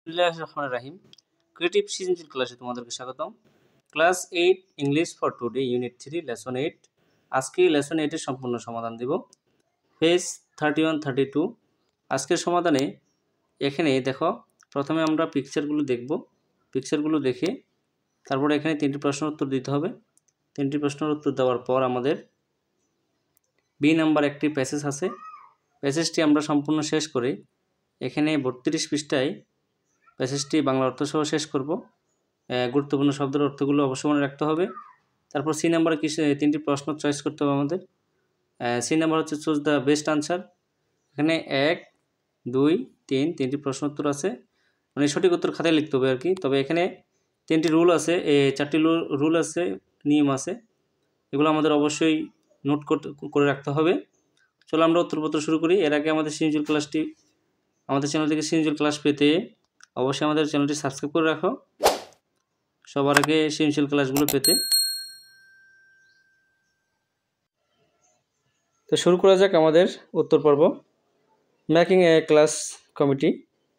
बिस्मिल्लाहिर्रहमानिर्रहीम क्रिएटिव सृजनशील क्लासे তোমাদেরকে স্বাগতম। Class 8 English for today unit 3 lesson 8। আজকে লেসন 8 এর সম্পূর্ণ সমাধান দেব। পেজ 31 32। আজকের সমাধানে এখানে দেখো, প্রথমে আমরা পিকচারগুলো দেখব। পিকচারগুলো দেখে তারপরে এখানে তিনটি প্রশ্নের উত্তর দিতে হবে। তিনটি প্রশ্নের উত্তর দেওয়ার পর আমাদের বি নাম্বার একটি প্যাসেজ আছে। প্যাসেজটি আমরা সম্পূর্ণ শেষ করে এখানে 32 পৃষ্ঠায় প্যাসেজটি বাংলা অর্থ সহ শেষ করব। গুরুত্বপূর্ণ শব্দের অর্থগুলো অবশ্যই মনে রাখতে হবে। তারপর সি নাম্বারে তিনটি প্রশ্ন চয়েস করতে হবে আমাদের। সি নাম্বার হচ্ছে চুজ দ্য বেস্ট আনসার। এখানে 1 2 3 তিনটি প্রশ্ন উত্তর আছে, মানে সঠিক উত্তর খাতায় লিখতে হবে আর কি। তবে এখানে তিনটি রুল আছে, 4টি রুল আছে, নিয়ম আছে, এগুলো আমাদের অবশ্যই নোট করে রাখতে হবে। চলো আমরা উত্তরপত্র শুরু করি। এর আগে আমাদের সৃজনশীল ক্লাসটি, আমাদের চ্যানেল থেকে সৃজনশীল ক্লাস পেতে অবশ্যই আমাদের চ্যানেলটি সাবস্ক্রাইব করে রাখো, সবার আগে সৃজনশীল ক্লাসগুলো পেতে। তো শুরু করা যাক আমাদের উত্তর পর্ব। মেকিং এ ক্লাস কমিটি,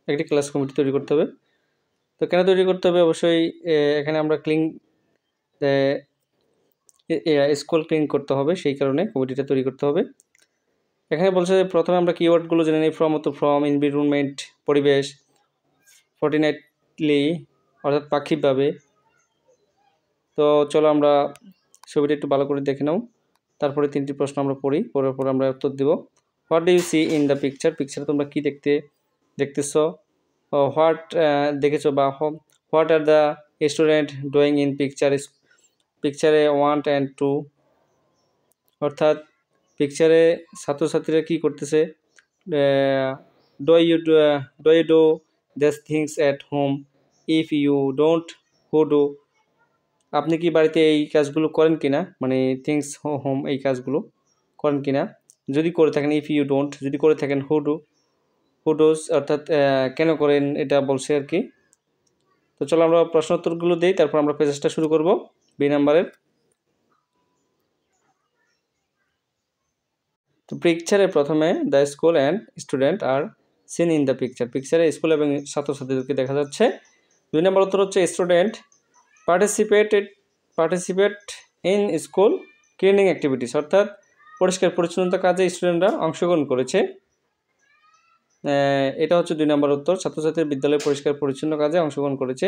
একটি ক্লাস কমিটি তৈরি করতে হবে। তো কেন তৈরি করতে হবে, অবশ্যই এখানে আমরা স্কুল ক্লিন করতে হবে, সেই কারণে কমিটিটা তৈরি করতে হবে। এখানে বলছে প্রথমে আমরা কিওয়ার্ডগুলো জেনে নিই। ফ্রম অর্থ ফ্রম, এনভায়রনমেন্ট পরিবেশ, ফর্টিনাইটলি অর্থাৎ পাক্ষিকভাবে। তো চলো আমরা ছবিটা একটু ভালো করে দেখে নাও, তারপরে তিনটি প্রশ্ন আমরা পড়ি, পড়ার পর আমরা উত্তর দেব। What do you see in the picture, পিকচারে তোমরা কী দেখতেছ, হোয়াট দেখেছো, বা what are the student doing in পিকচারে 1 and 2, অর্থাৎ পিকচারে ছাত্রছাত্রীরা কী করতেছে। Do you do this things at home, if you don't, who do, আপনি কি বাড়িতে এই কাজগুলো করেন কিনা, মানে থিংস হোম এই কাজগুলো করেন কিনা, যদি করে থাকেন। ইফ ইউ ডোন্ট, যদি করে থাকেন। হু ডোজ, অর্থাৎ কেন করেন এটা বলছে আর কি। তো চলো আমরা প্রশ্ন উত্তরগুলো দিই, তারপর আমরা পেজটা শুরু করব বি নাম্বারের। তো পিকচারে প্রথমে the school and student are seen in the picture, পিকচারে স্কুল এবং ছাত্রছাত্রীদেরকে দেখা যাচ্ছে। 2 নম্বর উত্তর হচ্ছে student participate in school cleaning activities, অর্থাৎ পরিষ্কার পরিচ্ছন্নতা কাজে স্টুডেন্টরা অংশগ্রহণ করেছে। এটা হচ্ছে 2 নম্বর উত্তর, ছাত্রছাত্রীর বিদ্যালয়ে পরিষ্কার পরিচ্ছন্ন কাজে অংশগ্রহণ করেছে।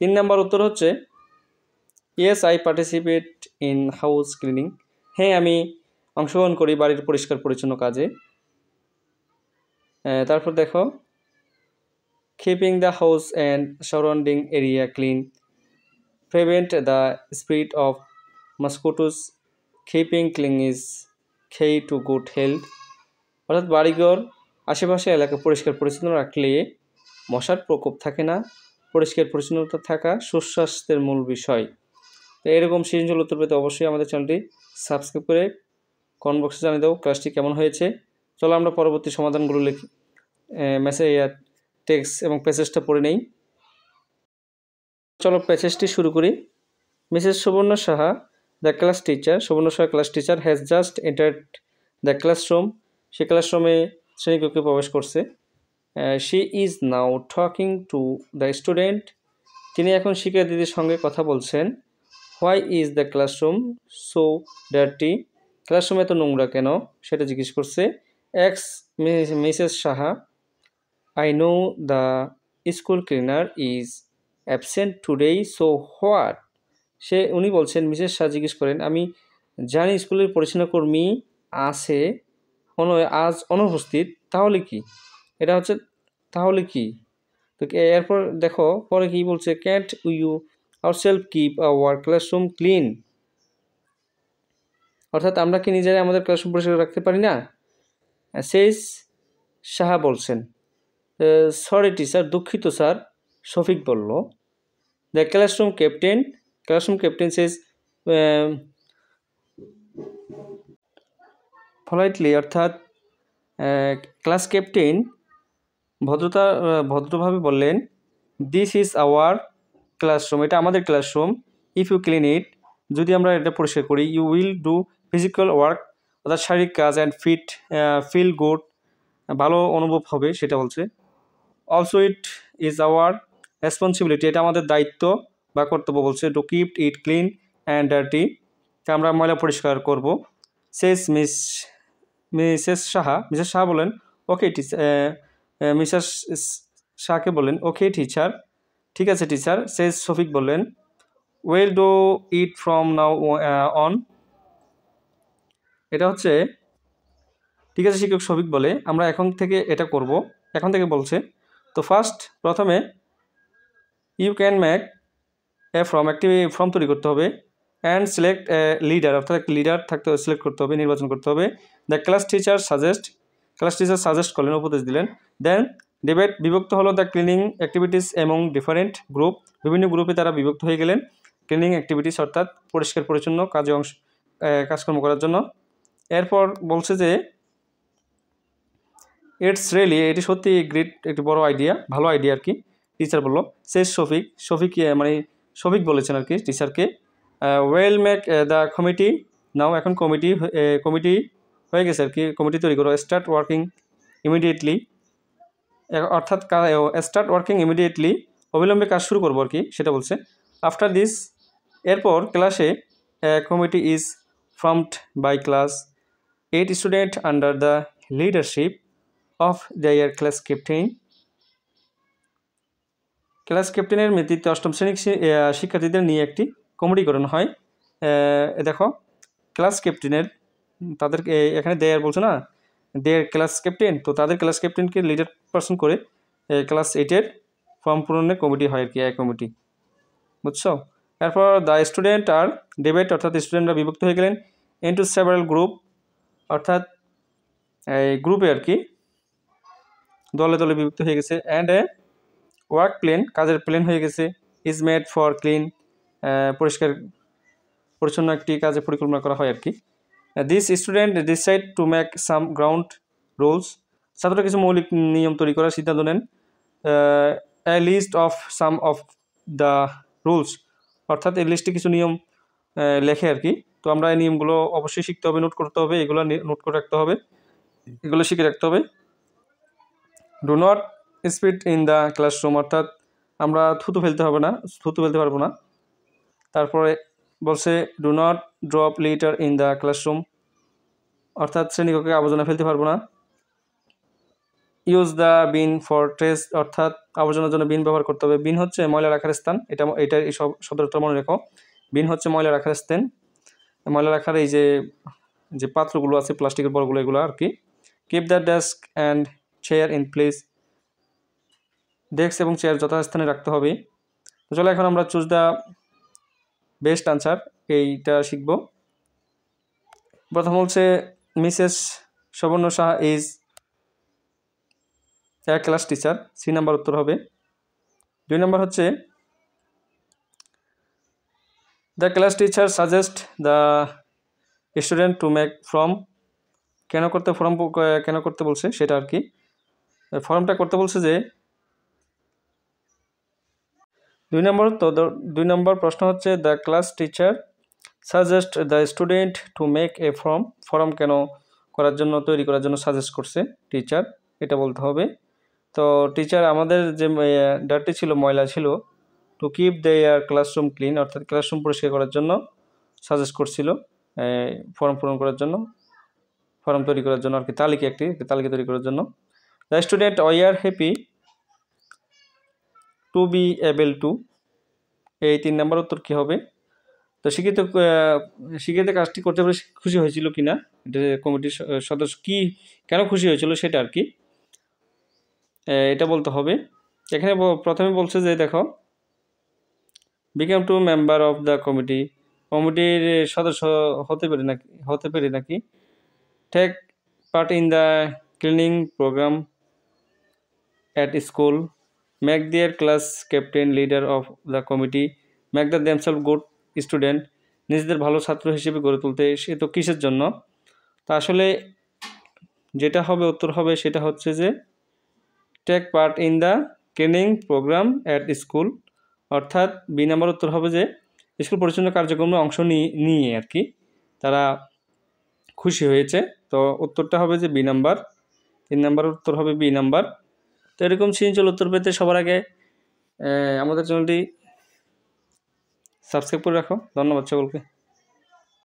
3 নম্বর উত্তর হচ্ছে yes I participate in house cleaning, হ্যাঁ আমি অংশগ্রহণ করি বাড়ির পরিষ্কার পরিচ্ছন্ন কাজে। তারপর দেখো, keeping the house and surrounding area clean, prevent the spread of mosquitoes, keeping clean is key to good health, অর্থাৎ বাড়িঘর আশেপাশে এলাকা পরিষ্কার পরিচ্ছন্ন রাখলে মশার প্রকোপ থাকে না, পরিষ্কার পরিচ্ছন্নতা থাকা সুস্বাস্থ্যের মূল বিষয়। তো এরকম সৃজনশীল উত্তর পেতে অবশ্যই আমাদের চ্যানেলটি সাবস্ক্রাইব করে কমেন্ট বক্সে জানিয়ে দাও ক্লাসটি কেমন হয়েছে। চলো আমরা পরবর্তী সমাধানগুলো লিখি, টেক্সট এবং প্যাসেজটা পড়ে নেই। চলো প্যাসেজটি শুরু করি। মিসেস সুবর্ণ Saha, the class teacher, Subarna Saha class teacher, has just entered the classroom, সে ক্লাসরুমে শ্রেণীকক্ষে প্রবেশ করছে। She is now talking to the student, তিনি এখন শিক্ষার্থীদের সঙ্গে কথা বলছেন। Why is the classroom so dirty, classroom এত নোংরা কেন, সেটা জিজ্ঞেস করছে। Ex Mrs Saha, I know the school cleaner is absent today so what, উনি বলছেন, মিসেস শাহ জিজ্ঞেস করেন, আমি জানি স্কুলের পরিচ্ছন্ন কর্মী আছে, আজ অনুপস্থিত, তাহলে কি, এটা হচ্ছে তাহলে কি। তো এরপর দেখো পরে কি বলছে, can't you ourself keep our classroom clean, অর্থাৎ আমরা কি নিজেরাই আমাদের ক্লাসরুম পরিষ্কার রাখতে পারি না। শেষ সাহা বলছেন, সরি টিচার, দুঃখিত স্যার, শফিক বলল। দ্য ক্লাসরুম ক্যাপ্টেন শেষ পলাইটলি, অর্থাৎ ক্লাস ক্যাপ্টেন ভদ্রভাবে বললেন, দিস ইজ আওয়ার ক্লাসরুম, এটা আমাদের classroom. If you clean it, যদি আমরা এটা পরিষ্কার করি। You will do physical work, অর্থাৎ শারীরিক কাজ, অ্যান্ড ফিল গুড, ভালো অনুভব হবে, সেটা বলছে। Also it is our responsibility, এটা আমাদের দায়িত্ব বা কর্তব্য বলছে, to keep it clean and dirty, আমরা ময়লা পরিষ্কার করব। সেস মিসেস সাহা বলেন ওকে মিসেস শাহকে বলেন ওকে টিচার, ঠিক আছে টিচার। সেস শফিক বললেন will do it from now on, এটা হচ্ছে ঠিক আছে শিক্ষক শফিক বলে আমরা এখন থেকে এটা করব, এখন থেকে বলছে। তো প্রথমে you can make a form, একটি ফর্ম তৈরি করতে হবে। অ্যান্ড সিলেক্ট এ লিডার, অর্থাৎ একটি লিডার থাকতে সিলেক্ট করতে হবে, নির্বাচন করতে হবে। দ্য ক্লাস টিচার সাজেস্ট করলেন, উপদেশ দিলেন। দেন ডিবেট, বিভক্ত হলো the cleaning activities among different group, বিভিন্ন গ্রুপে তারা বিভক্ত হয়ে গেলেন ক্লিনিং অ্যাক্টিভিটিস অর্থাৎ পরিষ্কার পরিচ্ছন্ন কাজকর্ম করার জন্য। এরপর বলছে যে ইটস রিয়েলি, এটি সত্যি গ্রেট, একটি বড় আইডিয়া, ভালো আইডিয়া আর কি, টিচার বললো। শেষ শফিক মানে শফিক বলেছেন আর কি টিচারকে। ওয়েল মেক দ্য কমিটি নাও, এখন কমিটি হয়ে গেছে আর কি, কমিটি তৈরি করো। স্টার্ট ওয়ার্কিং ইমিডিয়েটলি, অর্থাৎ স্টার্ট ওয়ার্কিং ইমিডিয়েটলি, অবিলম্বে কাজ শুরু করবো আর কি, সেটা বলছে। আফটার দিস, এরপর ক্লাসে committee is formed by class 8 student under the leadership of their class ক্যাপ্টেনের নেতৃত্বে অষ্টম শ্রেণীর শিক্ষার্থীদের নিয়ে একটি কমিটি গঠন হয়। দেখো ক্লাস ক্যাপ্টেনের, তাদেরকে এখানে দেয়ার বলছে না, দেয়ার ক্লাস ক্যাপ্টেন, তো তাদের ক্লাস ক্যাপ্টেনকে লিডার পার্সন করে ক্লাস 8-এর ফর্ম পূরণের কমিটি হয় আর কি, এক কমিটি, বুঝছো। এরপর দ্য স্টুডেন্ট আর ডিবেট, অর্থাৎ স্টুডেন্টরা বিভক্ত হয়ে গেলেন ইনটু সেভারাল গ্রুপ, অর্থাৎ এই গ্রুপে আর কি, দলে দলে বিভক্ত হয়ে গেছে। অ্যান্ড এ ওয়ার্ক প্ল্যান, কাজের প্ল্যান হয়ে গেছে, ইজ মেড ফর ক্লিন, পরিষ্কার পরিচ্ছন্ন একটি কাজের পরিকল্পনা করা হয় আর কি। This student decide to make some ground rules, ছাত্ররা কিছু মৌলিক নিয়ম তৈরি করার সিদ্ধান্ত নেন। A list of some of the rules, অর্থাৎ এই লিস্টে কিছু নিয়ম লেখে আর কি। তো আমরা এই নিয়মগুলো অবশ্যই শিখতে হবে, নোট করতে হবে, এগুলো নোট করে রাখতে হবে, এগুলো শিখে রাখতে হবে। Do not speed in the classroom, অর্থাৎ আমরা থুতু ফেলতে পারবো না। তারপরে বলছে do not drop litre in the classroom, অর্থাৎ শ্রেণীকক্ষে আবর্জনা ফেলতে পারবো না। Use the bin for trace, অর্থাৎ আবর্জনার জন্য বিন ব্যবহার করতে হবে। বিন হচ্ছে ময়লা রাখার স্থান, এটা এই সব শব্দটা মনে রেখো। বিন হচ্ছে ময়লা রাখার স্থান, ময়লা রাখার এই যে পাত্রগুলো আছে প্লাস্টিকের বড়গুলো, এগুলো আর কি। Keep the desk and chair in place, desk এবং চেয়ার যথাস্থানে রাখতে হবে। তো চলো এখন আমরা চুজ দ্য বেস্ট আনসার, এইটা শিখব। প্রথম হচ্ছে Mrs Sabarna Saha is a class teacher, C number উত্তর হবে। 2 নম্বর হচ্ছে the class teacher suggest the student to make form, কেন করতে বলছে সেটা আর কি, ফর্মটা করতে বলছে যে 2 নম্বর প্রশ্ন হচ্ছে the class teacher suggest the student to make a form কেন তৈরি করার জন্য সাজেস্ট করছে টিচার, এটা বলতে হবে। তো টিচার আমাদের যে ডার্টি ছিল, ময়লা ছিল, to keep there classroom clean, অর্থাৎ ক্লাসরুম পরিষ্কার করার জন্য সাজেস্ট করছিল, ফর্ম পূরণ করার জন্য, ফর্ম তৈরি করার জন্য আর কি, তালিকা তৈরি করার জন্য। The student were happy to be able to, এই 3 নম্বর উত্তর কী হবে? তো শিক্ষিত কাজটি করতে পারে খুশি হয়েছিল কিনা, এটা কমিটির সদস্য কেন খুশি হয়েছিল সেটা আর কি, এটা বলতে হবে। এখানে প্রথমে বলছে যে দেখো become to member of the কমিটির সদস্য হতে পারে নাকি। Take part in the cleaning programme at school, make their class captain leader of the committee, make the themselves good student, নিজেদের ভালো ছাত্র হিসেবে গড়ে তুলতে। সে তো কিসের জন্য? তা আসলে যেটা হবে উত্তর হবে সেটা হচ্ছে যে take part in the cleaning programme at school, অর্থাৎ বি নাম্বার উত্তর হবে যে স্কুল পরিচ্ছন্ন কার্যক্রমে অংশ নিয়ে আর কি তারা খুশি হয়েছে। তো উত্তরটা হবে যে বি নাম্বার, 3 নাম্বার উত্তর হবে বি নাম্বার। তো এরকম সৃজনশীল উত্তর পেতে সবার আগে আমাদের চ্যানেলটি সাবস্ক্রাইব করে রাখো। ধন্যবাদ সকলকে।